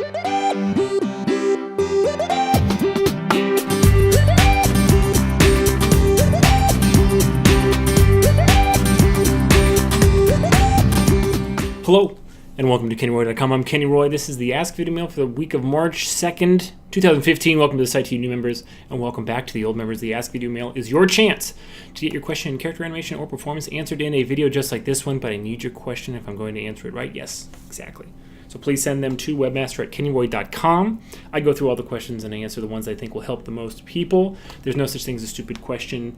Hello, and welcome to KennyRoy.com. I'm Kenny Roy. This is the Ask Videomail for the week of March 2nd, 2015. Welcome to the site to you new members, and welcome back to the old members. The Ask Videomail is your chance to get your question in character animation or performance answered in a video just like this one, but I need your question if I'm going to answer it right. Yes, exactly. So please send them to webmaster@kennyroy.com. I go through all the questions and I answer the ones I think will help the most people. There's no such thing as a stupid question,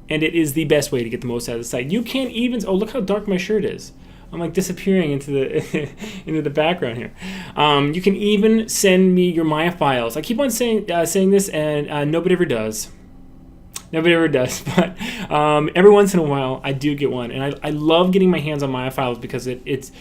and it is the best way to get the most out of the site. You can't even... Oh, look how dark my shirt is. I'm like disappearing into the into the background here. You can even send me your Maya files. I keep on saying this, and nobody ever does. Nobody ever does, but every once in a while I do get one, and I love getting my hands on Maya files because it's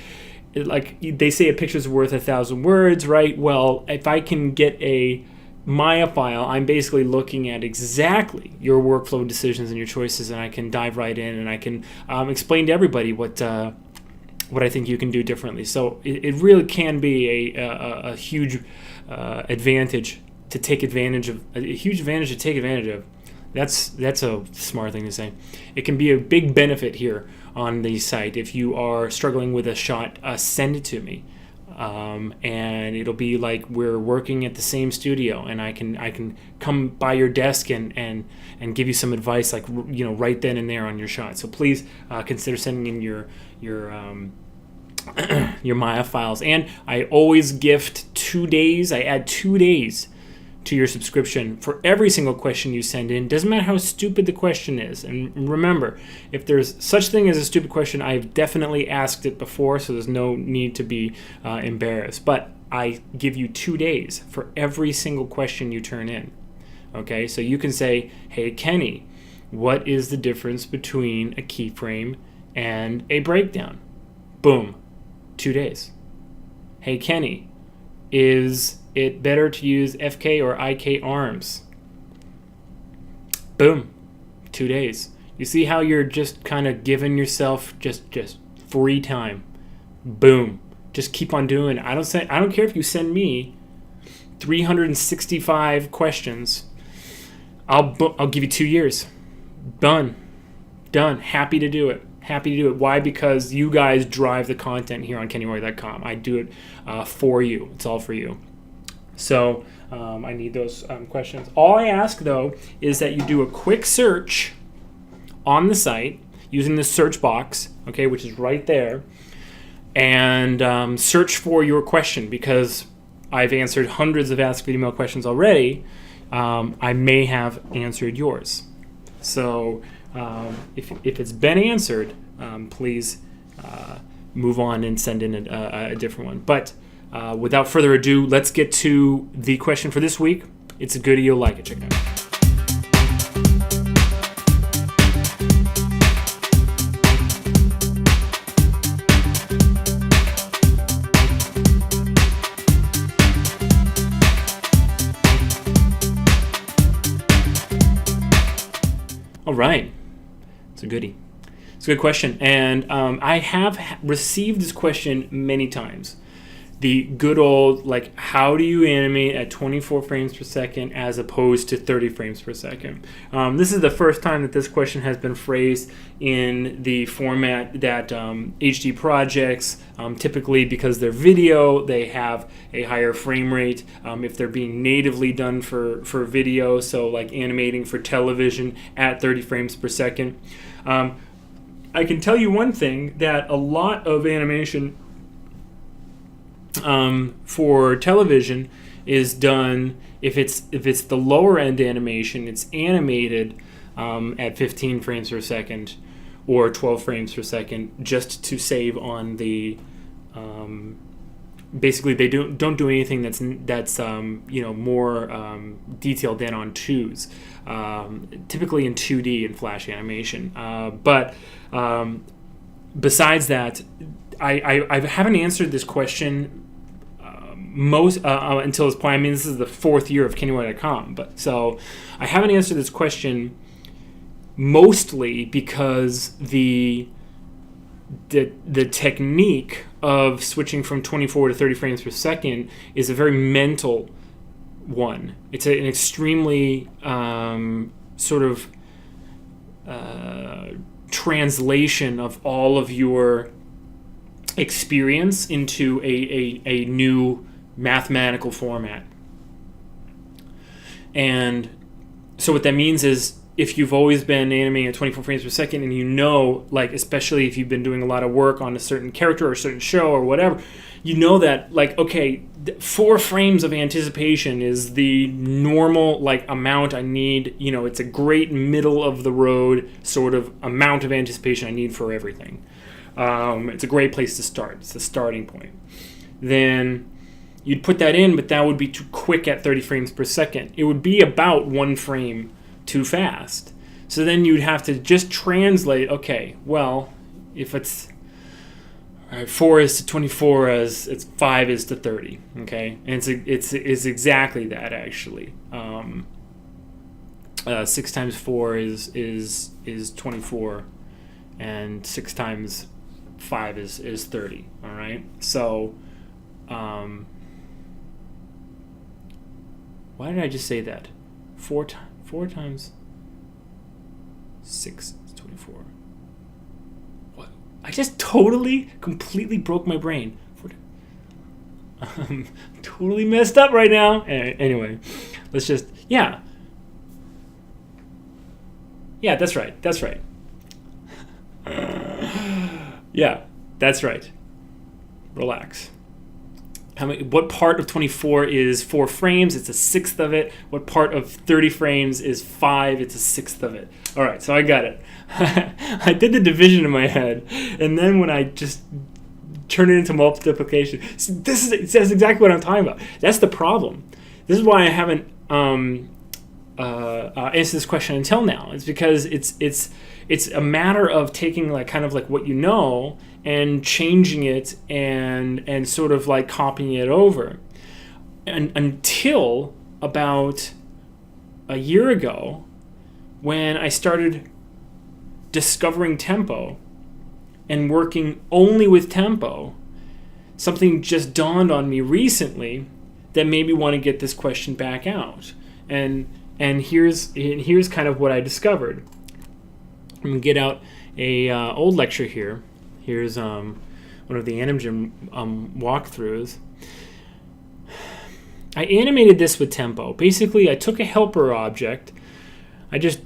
like they say a picture's worth 1,000 words, right? Well, if I can get a Maya file, I'm basically looking at exactly your workflow decisions and your choices, and I can dive right in and I can explain to everybody what I think you can do differently. So it really can be a huge advantage to take advantage of. A huge advantage to take advantage of. That's a smart thing to say. It can be a big benefit here on the site. If you are struggling with a shot, send it to me, and it'll be like we're working at the same studio, and I can come by your desk and give you some advice, like right then and there on your shot. So please consider sending in your your Maya files. And I always gift 2 days. I add 2 days to your subscription for every single question you send in. Doesn't matter how stupid the question is. And remember, if there's such thing as a stupid question, I've definitely asked it before, so there's no need to be embarrassed. But I give you 2 days for every single question you turn in. Okay, so you can say, hey Kenny, what is the difference between a keyframe and a breakdown? Boom. 2 days. Hey Kenny, is it better to use FK or IK arms? Boom. 2 days. You see how you're just kind of giving yourself just free time. Boom. Just keep on doing it. I don't care if you send me 365 questions. I'll give you 2 years. Done. Happy to do it. Why? Because you guys drive the content here on KennyRoy.com. I do it for you. It's all for you. So I need those questions. All I ask, though, is that you do a quick search on the site using the search box, okay, which is right there, and search for your question, because I've answered hundreds of Ask Videomail questions already. I may have answered yours. So if it's been answered, please move on and send in a different one. But without further ado, let's get to the question for this week. It's a goodie, you'll like it. Check it out. All right. It's a goodie. It's a good question, and I have received this question many times. The good old, like, how do you animate at 24 frames per second as opposed to 30 frames per second? This is the first time that this question has been phrased in the format that HD projects, typically because they're video, they have a higher frame rate. If they're being natively done for video, so like animating for television at 30 frames per second. I can tell you one thing, that a lot of animation for television is done, if it's the lower end animation, it's animated at 15 frames per second or 12 frames per second, just to save on the basically they don't do anything that's more detailed than on 2s, typically in 2D in flash animation, but besides that, I haven't answered this question until this point. I mean, this is the 4th year of KennyRoy.com, but so I haven't answered this question mostly because the the technique of switching from 24 to 30 frames per second is a very mental one. It's an extremely sort of translation of all of your experience into a new mathematical format. And so what that means is, if you've always been animating at 24 frames per second, and you know, like, especially if you've been doing a lot of work on a certain character or a certain show or whatever, you know that, like, okay, 4 frames of anticipation is the normal, like, amount I need. You know, it's a great middle of the road sort of amount of anticipation I need for everything. It's a great place to start. It's the starting point. Then you'd put that in, but that would be too quick at 30 frames per second. It would be about 1 frame too fast. So then you'd have to just translate, okay, well, if it's 4 is to 24 as it's 5 is to 30, okay? And it's exactly that, actually. 6 times 4 is 24, and 6 times 5 is 30, all right? So why did I just say that? 4 times 6 is 24. What? I just completely broke my brain. Totally messed up right now. Anyway, let's just, yeah, that's right. Yeah, that's right. Relax. What part of 24 is 4 frames? It's a sixth of it. What part of 30 frames is 5? It's a sixth of it. All right, so I got it. I did the division in my head, and then when I just turn it into multiplication, that's exactly what I'm talking about. That's the problem. This is why I haven't answered this question until now. It's because it's a matter of taking, like, kind of like what you know and changing it and sort of like copying it over. And until about a year ago, when I started discovering tempo and working only with tempo, something just dawned on me recently that made me want to get this question back out. And here's kind of what I discovered. I'm going to get out a old lecture here. Here's one of the Animgym walkthroughs. I animated this with tempo. Basically, I took a helper object. I just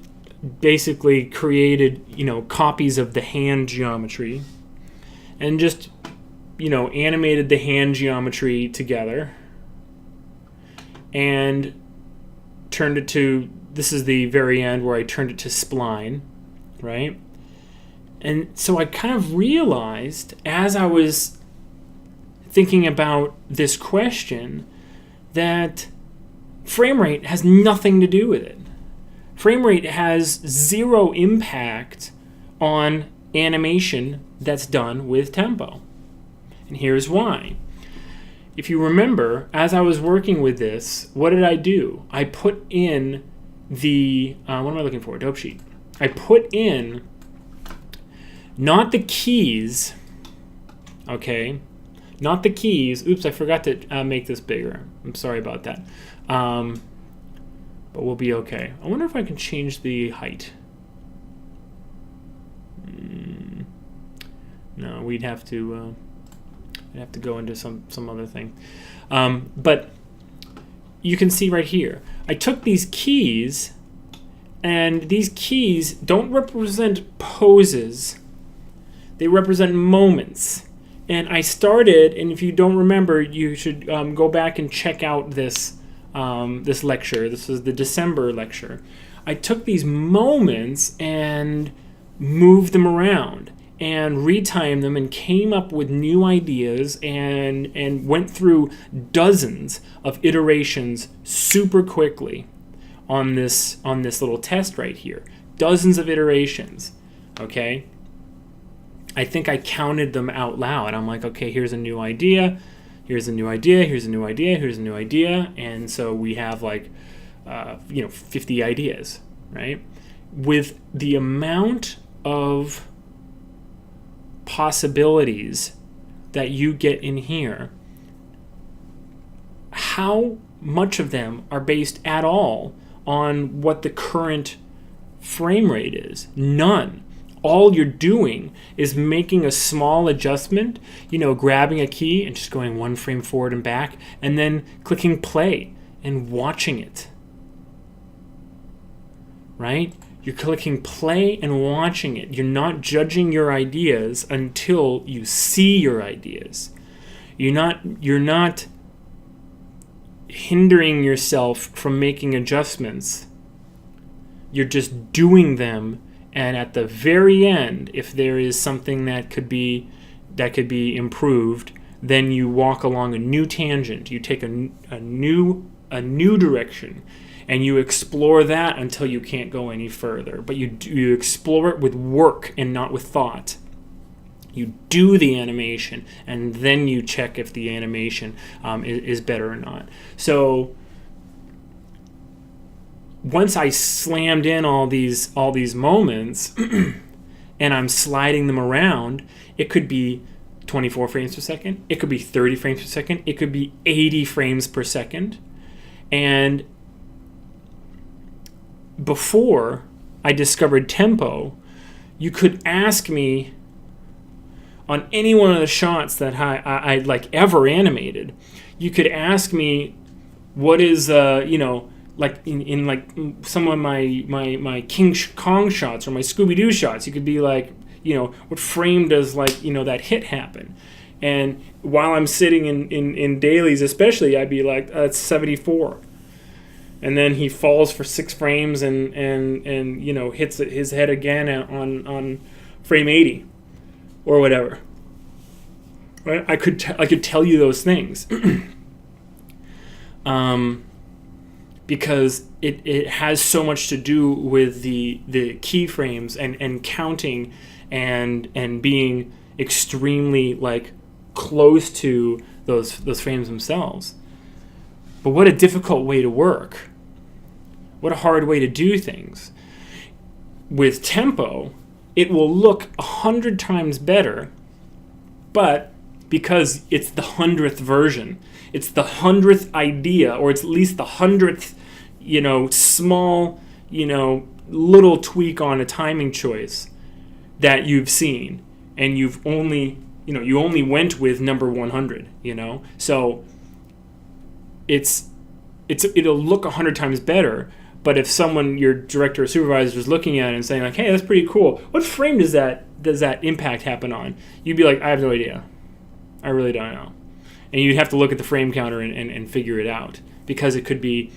basically created, copies of the hand geometry and just, animated the hand geometry together and turned it to, this is the very end where I turned it to spline, right? And so I kind of realized, as I was thinking about this question, that frame rate has nothing to do with it. Frame rate has zero impact on animation that's done with tempo. And here's why. If you remember, as I was working with this, what did I do? I put in the, what am I looking for? Dope sheet. I put in not the keys, okay? Not the keys. Oops, I forgot to make this bigger. I'm sorry about that. But we'll be okay. I wonder if I can change the height. No, we'd have to go into some other thing. But you can see right here, I took these keys, and these keys don't represent poses. They represent moments. And I started, and if you don't remember, you should go back and check out this this lecture. This is the December lecture. I took these moments and moved them around and retimed them and came up with new ideas and went through dozens of iterations super quickly on this little test right here. Dozens of iterations, okay? I think I counted them out loud. I'm like, okay, here's a new idea, here's a new idea, here's a new idea, here's a new idea, and so we have like, 50 ideas, right? With the amount of possibilities that you get in here, how much of them are based at all on what the current frame rate is? None. All you're doing is making a small adjustment, grabbing a key and just going 1 frame forward and back, and then clicking play and watching it. Right? You're clicking play and watching it. You're not judging your ideas until you see your ideas. You're not hindering yourself from making adjustments. You're just doing them, and at the very end, if there is something that could be improved, then you walk along a new tangent. You take a new direction, and you explore that until you can't go any further. But you explore it with work and not with thought. You do the animation, and then you check if the animation is better or not. So once I slammed in all these moments, and I'm sliding them around, it could be 24 frames per second. It could be 30 frames per second. It could be 80 frames per second. And before I discovered tempo, you could ask me on any one of the shots that I like ever animated, you could ask me what is like in like some of my King Kong shots or my Scooby-Doo shots, you could be like, what frame does that hit happen? And while I'm sitting in dailies especially, I'd be like, that's 74. And then he falls for 6 frames and hits his head again on frame 80 or whatever. Right? I could tell you those things because it has so much to do with the keyframes and counting and being extremely close to those frames themselves. But what a difficult way to work. What a hard way to do things. With tempo, it will look 100 times better, but because it's the 100th version, it's the 100th idea, or it's at least the 100th, small, little tweak on a timing choice that you've seen, and you only went with number 100, so it'll look 100 times better. But if someone, your director or supervisor, is looking at it and saying like, "Hey, that's pretty cool. What frame does that impact happen on?" You'd be like, "I have no idea. I really don't know." And you'd have to look at the frame counter and figure it out, because it could be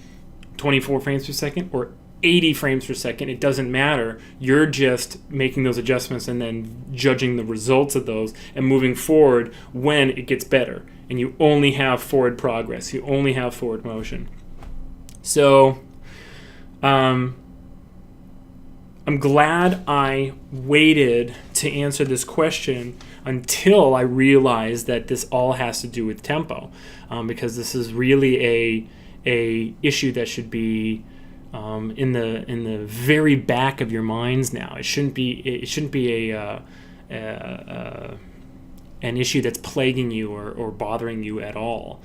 24 frames per second or 80 frames per second. It doesn't matter. You're just making those adjustments and then judging the results of those and moving forward when it gets better. And you only have forward progress. You only have forward motion. So I'm glad I waited to answer this question until I realized that this all has to do with tempo, because this is really a issue that should be in the very back of your minds now. It shouldn't be an issue that's plaguing you or bothering you at all.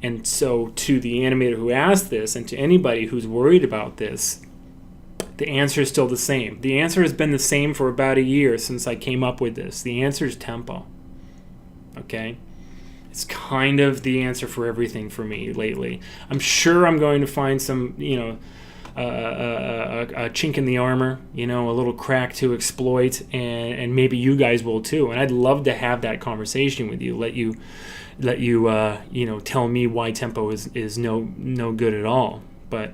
And so to the animator who asked this, and to anybody who's worried about this, the answer is still the same. The answer has been the same for about a year since I came up with this. The answer is tempo. Okay? It's kind of the answer for everything for me lately. I'm sure I'm going to find some, a chink in the armor, a little crack to exploit, and maybe you guys will too. And I'd love to have that conversation with you. Let you tell me why tempo is no good at all. But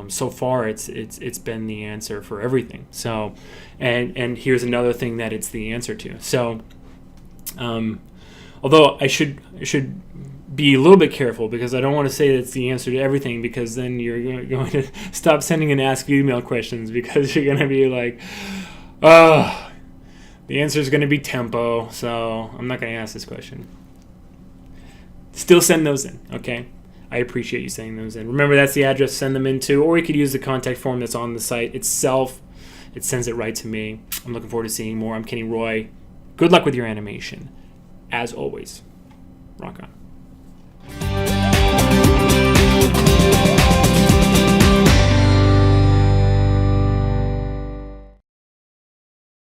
so far it's been the answer for everything. So, and here's another thing that it's the answer to. So, although I should be a little bit careful, because I don't want to say that's the answer to everything, because then you're going to stop sending in Ask Videomail questions, because you're going to be like, oh, the answer is going to be tempo, so I'm not going to ask this question. Still send those in, okay? I appreciate you sending those in. Remember, that's the address to send them into, or you could use the contact form that's on the site itself. It sends it right to me. I'm looking forward to seeing more. I'm Kenny Roy. Good luck with your animation. As always, rock on.